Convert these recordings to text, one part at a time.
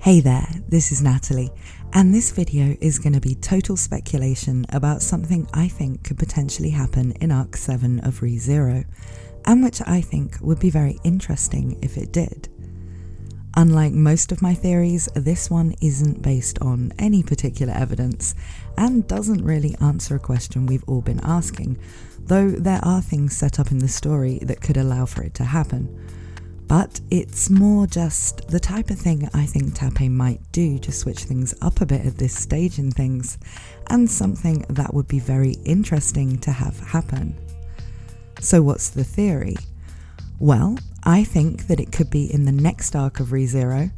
Hey there, this is Natalie, and this video is going to be total speculation about something I think could potentially happen in Arc 7 of ReZero, and which I think would be very interesting if it did. Unlike most of my theories, this one isn't based on any particular evidence, and doesn't really answer a question we've all been asking, though there are things set up in the story that could allow for it to happen. But it's more just the type of thing I think Tappei might do to switch things up a bit at this stage in things, and something that would be very interesting to have happen. So what's the theory? Well, I think that it could be in the next arc of ReZero,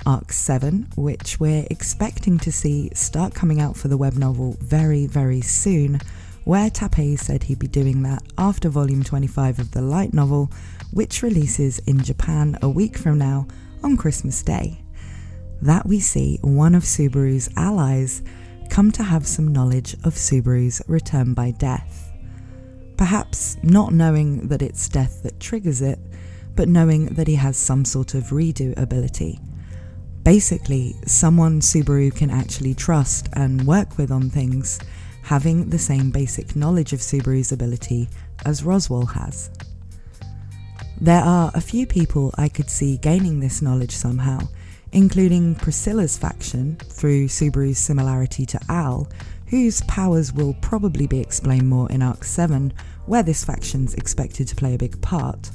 Arc 7, which we're expecting to see start coming out for the web novel very, very soon, where Tappei said he'd be doing that after Volume 25 of the light novel, which releases in Japan a week from now on Christmas Day. That we see one of Subaru's allies come to have some knowledge of Subaru's return by death. Perhaps not knowing that it's death that triggers it, but knowing that he has some sort of redo ability. Basically, someone Subaru can actually trust and work with on things, having the same basic knowledge of Subaru's ability as Roswaal has. There are a few people I could see gaining this knowledge somehow, including Pristella's faction through Subaru's similarity to Al, whose powers will probably be explained more in Arc 7, where this faction's expected to play a big part,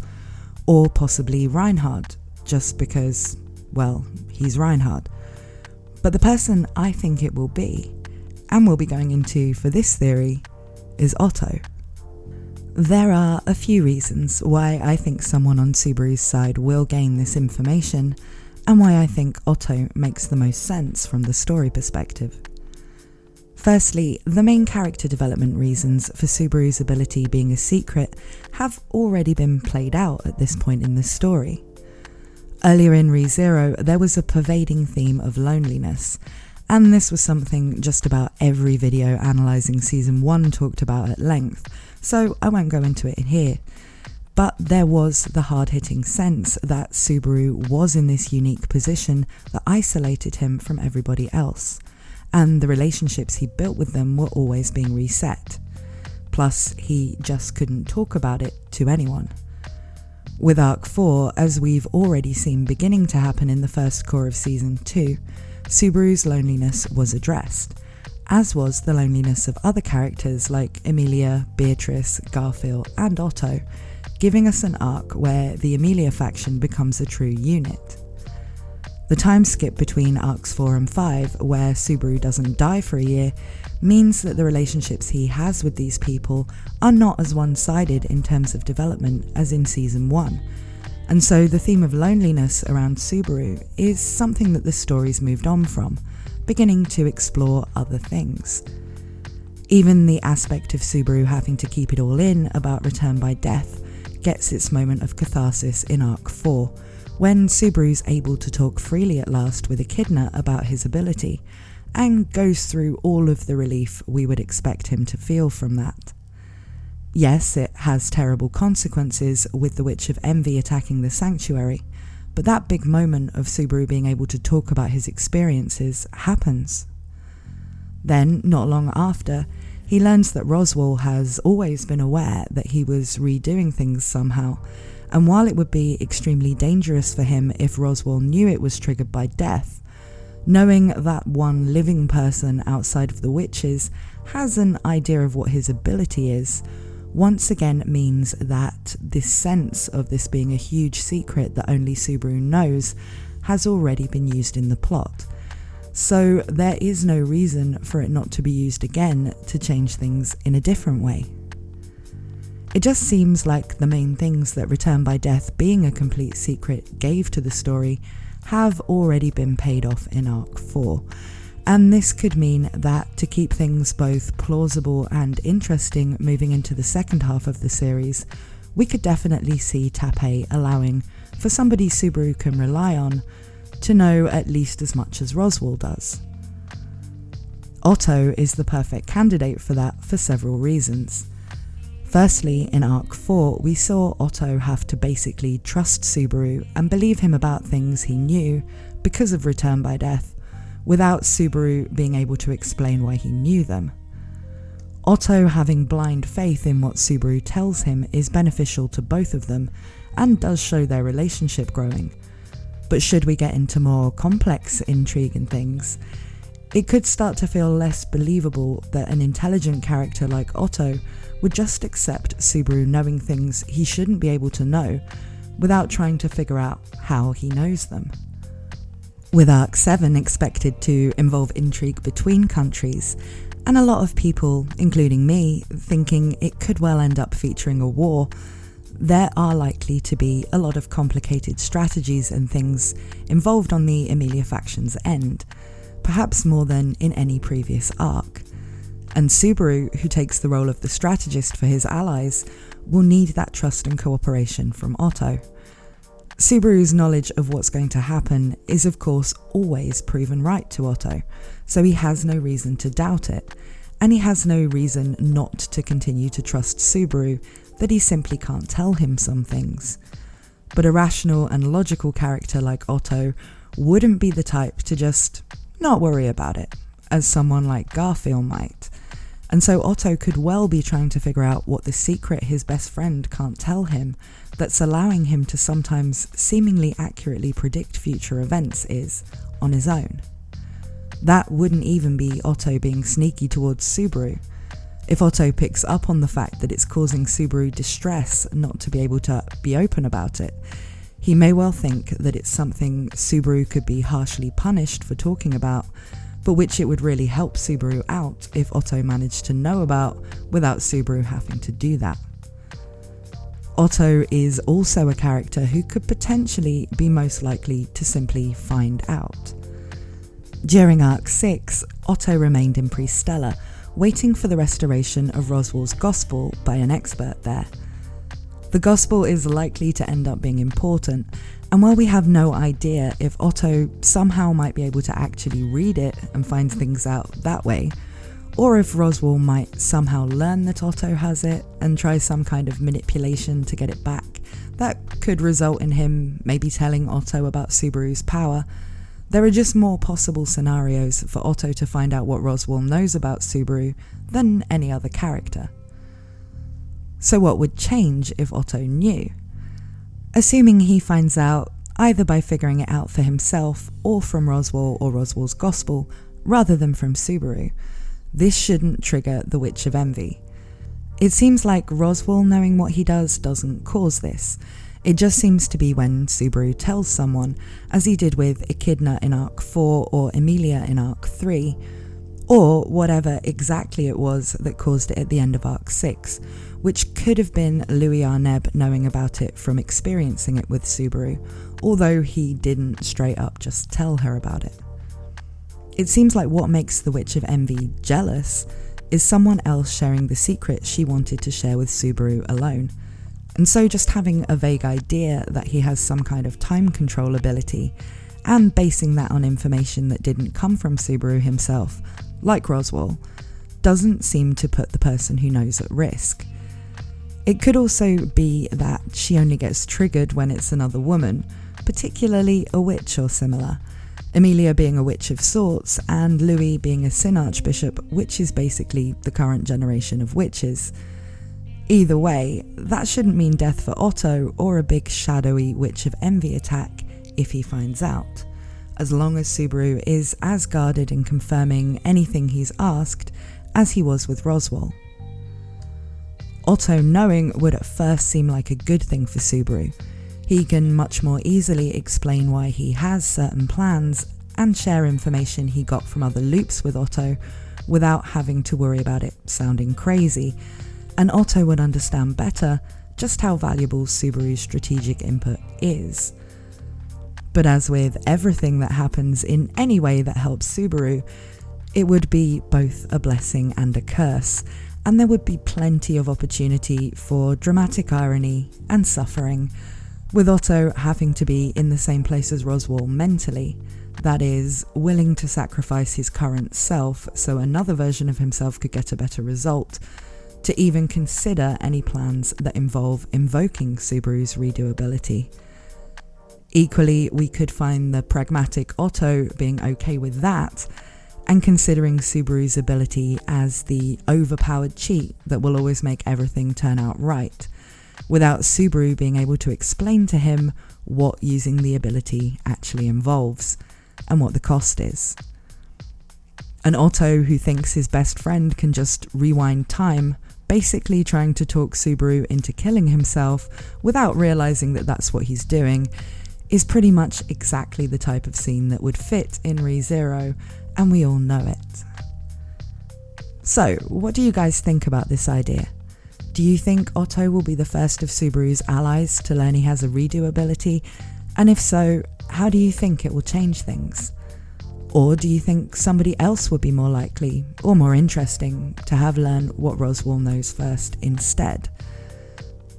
or possibly Reinhard, just because, well, he's Reinhard. But the person I think it will be, and we'll be going into for this theory, is Otto. There are a few reasons why I think someone on Subaru's side will gain this information, and why I think Otto makes the most sense from the story perspective. Firstly, the main character development reasons for Subaru's ability being a secret have already been played out at this point in the story. Earlier in ReZero, there was a pervading theme of loneliness, and this was something just about every video analysing Season 1 talked about at length, so I won't go into it here. But there was the hard-hitting sense that Subaru was in this unique position that isolated him from everybody else, and the relationships he built with them were always being reset. Plus, he just couldn't talk about it to anyone. With Arc 4, as we've already seen beginning to happen in the first core of Season 2, Subaru's loneliness was addressed, as was the loneliness of other characters like Emilia, Beatrice, Garfield and Otto, giving us an arc where the Emilia faction becomes a true unit. The time skip between Arcs 4 and 5, where Subaru doesn't die for a year, means that the relationships he has with these people are not as one-sided in terms of development as in Season 1, and so the theme of loneliness around Subaru is something that the story's moved on from, beginning to explore other things. Even the aspect of Subaru having to keep it all in about return by death gets its moment of catharsis in Arc 4, when Subaru's able to talk freely at last with Echidna about his ability, and goes through all of the relief we would expect him to feel from that. Yes, it has terrible consequences with the Witch of Envy attacking the sanctuary, but that big moment of Subaru being able to talk about his experiences happens. Then, not long after, he learns that Roswaal has always been aware that he was redoing things somehow, and while it would be extremely dangerous for him if Roswaal knew it was triggered by death, knowing that one living person outside of the witches has an idea of what his ability is, once again means that this sense of this being a huge secret that only Subaru knows has already been used in the plot. So there is no reason for it not to be used again to change things in a different way. It just seems like the main things that Return by Death being a complete secret gave to the story have already been paid off in Arc 4. And this could mean that to keep things both plausible and interesting moving into the second half of the series, we could definitely see Tappei allowing for somebody Subaru can rely on to know at least as much as Roswaal does. Otto is the perfect candidate for that for several reasons. Firstly, in Arc 4, we saw Otto have to basically trust Subaru and believe him about things he knew, because of return by death, without Subaru being able to explain why he knew them. Otto having blind faith in what Subaru tells him is beneficial to both of them and does show their relationship growing. But should we get into more complex intrigue and things, it could start to feel less believable that an intelligent character like Otto would just accept Subaru knowing things he shouldn't be able to know without trying to figure out how he knows them. With Arc 7 expected to involve intrigue between countries, and a lot of people, including me, thinking it could well end up featuring a war, there are likely to be a lot of complicated strategies and things involved on the Emilia faction's end, perhaps more than in any previous arc. And Subaru, who takes the role of the strategist for his allies, will need that trust and cooperation from Otto. Subaru's knowledge of what's going to happen is of course always proven right to Otto, so he has no reason to doubt it, and he has no reason not to continue to trust Subaru that he simply can't tell him some things. But a rational and logical character like Otto wouldn't be the type to just not worry about it, as someone like Garfield might. And so Otto could well be trying to figure out what the secret his best friend can't tell him that's allowing him to sometimes seemingly accurately predict future events is on his own. That wouldn't even be Otto being sneaky towards Subaru. If Otto picks up on the fact that it's causing Subaru distress not to be able to be open about it, he may well think that it's something Subaru could be harshly punished for talking about, but which it would really help Subaru out if Otto managed to know about without Subaru having to do that. Otto is also a character who could potentially be most likely to simply find out. During Arc 6, Otto remained in Pristella, waiting for the restoration of Roswaal's Gospel by an expert there. The Gospel is likely to end up being important, and while we have no idea if Otto somehow might be able to actually read it and find things out that way, or if Roswaal might somehow learn that Otto has it and try some kind of manipulation to get it back, that could result in him maybe telling Otto about Subaru's power. There are just more possible scenarios for Otto to find out what Roswaal knows about Subaru than any other character. So what would change if Otto knew? Assuming he finds out either by figuring it out for himself or from Roswaal or Roswaal's Gospel, rather than from Subaru, this shouldn't trigger the Witch of Envy. It seems like Roswaal knowing what he does doesn't cause this. It just seems to be when Subaru tells someone, as he did with Echidna in Arc 4 or Emilia in Arc 3, or whatever exactly it was that caused it at the end of Arc 6, which could have been Louis Arneb knowing about it from experiencing it with Subaru, although he didn't straight up just tell her about it. It seems like what makes the Witch of Envy jealous is someone else sharing the secret she wanted to share with Subaru alone. And so just having a vague idea that he has some kind of time control ability, and basing that on information that didn't come from Subaru himself, like Roswaal, doesn't seem to put the person who knows at risk. It could also be that she only gets triggered when it's another woman, particularly a witch or similar. Emilia being a witch of sorts, and Louis being a Sin Archbishop, which is basically the current generation of witches. Either way, that shouldn't mean death for Otto or a big shadowy Witch of Envy attack if he finds out, as long as Subaru is as guarded in confirming anything he's asked as he was with Roswaal. Otto knowing would at first seem like a good thing for Subaru. He can much more easily explain why he has certain plans and share information he got from other loops with Otto without having to worry about it sounding crazy, and Otto would understand better just how valuable Subaru's strategic input is. But as with everything that happens in any way that helps Subaru, it would be both a blessing and a curse, and there would be plenty of opportunity for dramatic irony and suffering, with Otto having to be in the same place as Roswaal mentally, that is, willing to sacrifice his current self so another version of himself could get a better result, to even consider any plans that involve invoking Subaru's redo ability. Equally, we could find the pragmatic Otto being okay with that, and considering Subaru's ability as the overpowered cheat that will always make everything turn out right, without Subaru being able to explain to him what using the ability actually involves, and what the cost is. An Otto who thinks his best friend can just rewind time, basically trying to talk Subaru into killing himself without realizing that that's what he's doing, is pretty much exactly the type of scene that would fit in ReZero, and we all know it. So, what do you guys think about this idea? Do you think Otto will be the first of Subaru's allies to learn he has a redo ability? And if so, how do you think it will change things? Or do you think somebody else would be more likely, or more interesting, to have learned what Roswaal knows first instead?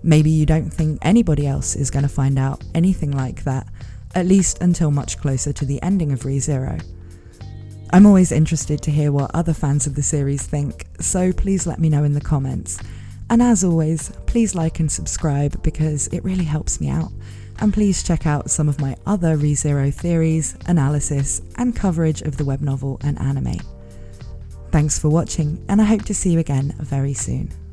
Maybe you don't think anybody else is going to find out anything like that, at least until much closer to the ending of ReZero. I'm always interested to hear what other fans of the series think, so please let me know in the comments. And as always, please like and subscribe because it really helps me out. And please check out some of my other ReZero theories, analysis, and coverage of the web novel and anime. Thanks for watching, and I hope to see you again very soon.